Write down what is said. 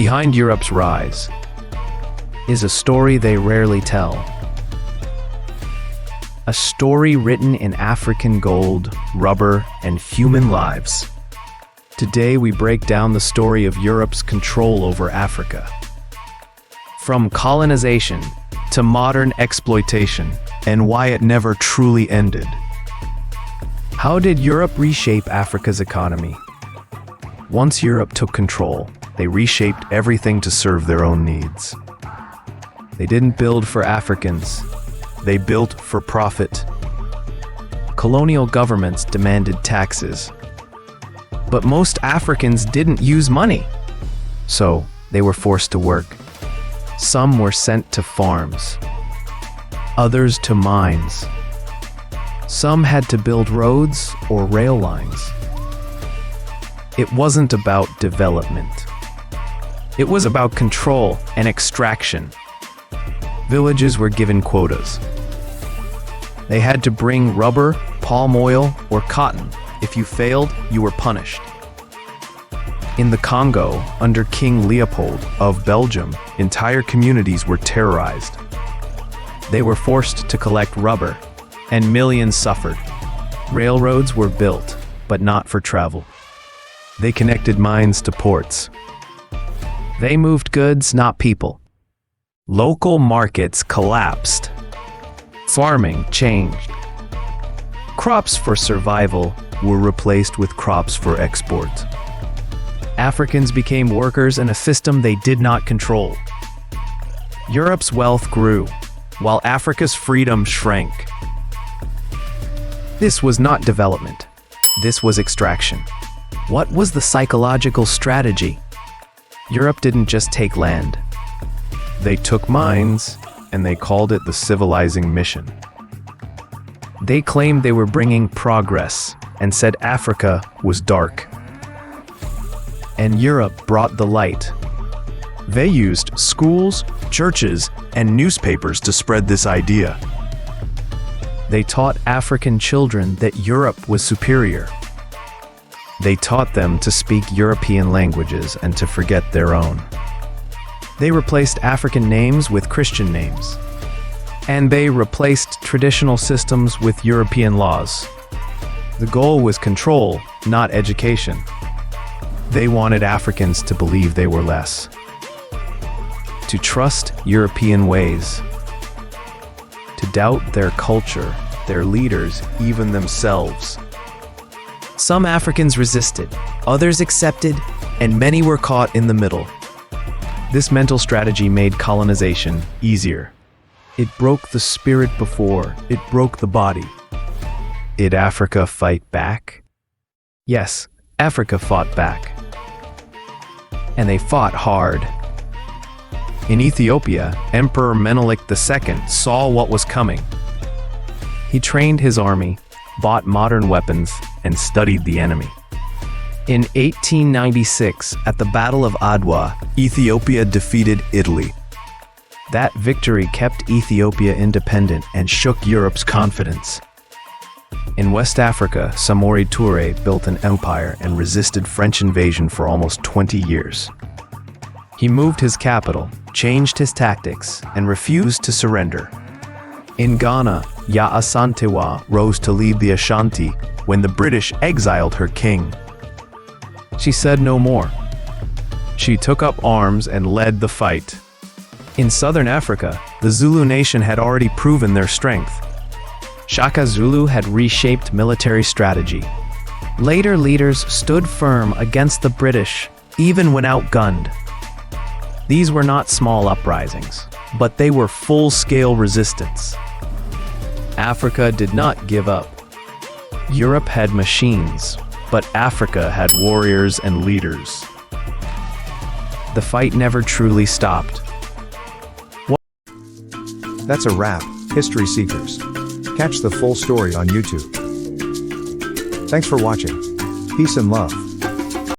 Behind Europe's rise is a story they rarely tell. A story written in African gold, rubber, and human lives. Today we break down the story of Europe's control over Africa. From colonization to modern exploitation, and why it never truly ended. How did Europe reshape Africa's economy? Once Europe took control, they reshaped everything to serve their own needs. They didn't build for Africans, they built for profit. Colonial governments demanded taxes. But most Africans didn't use money, so they were forced to work. Some were sent to farms, others to mines. Some had to build roads or rail lines. It wasn't about development. It was about control and extraction. Villages were given quotas. They had to bring rubber, palm oil, or cotton. If you failed, you were punished. In the Congo, under King Leopold of Belgium, entire communities were terrorized. They were forced to collect rubber, and millions suffered. Railroads were built, but not for travel. They connected mines to ports. They moved goods, not people. Local markets collapsed. Farming changed. Crops for survival were replaced with crops for export. Africans became workers in a system they did not control. Europe's wealth grew, while Africa's freedom shrank. This was not development. This was extraction. What was the psychological strategy? Europe didn't just take land. They took mines, and they called it the civilizing mission. They claimed they were bringing progress, and said Africa was dark. And Europe brought the light. They used schools, churches, and newspapers to spread this idea. They taught African children that Europe was superior. They taught them to speak European languages and to forget their own. They replaced African names with Christian names. And they replaced traditional systems with European laws. The goal was control, not education. They wanted Africans to believe they were less, to trust European ways, to doubt their culture, their leaders, even themselves. Some Africans resisted, others accepted, and many were caught in the middle. This mental strategy made colonization easier. It broke the spirit before it broke the body. Did Africa fight back? Yes, Africa fought back. And they fought hard. In Ethiopia, Emperor Menelik II saw what was coming. He trained his army, bought modern weapons, and studied the enemy. In 1896, at the Battle of Adwa, Ethiopia defeated Italy. That victory kept Ethiopia independent and shook Europe's confidence. In West Africa, Samori Touré built an empire and resisted French invasion for almost 20 years. He moved his capital, changed his tactics, and refused to surrender. In Ghana, Yaa Asantewaa rose to lead the Ashanti when the British exiled her king. She said no more. She took up arms and led the fight. In southern Africa, the Zulu nation had already proven their strength. Shaka Zulu had reshaped military strategy. Later leaders stood firm against the British, even when outgunned. These were not small uprisings, but they were full-scale resistance. Africa did not give up. Europe had machines, but Africa had warriors and leaders. The fight never truly stopped. That's a wrap, History Seekers. Catch the full story on YouTube. Thanks for watching. Peace and love.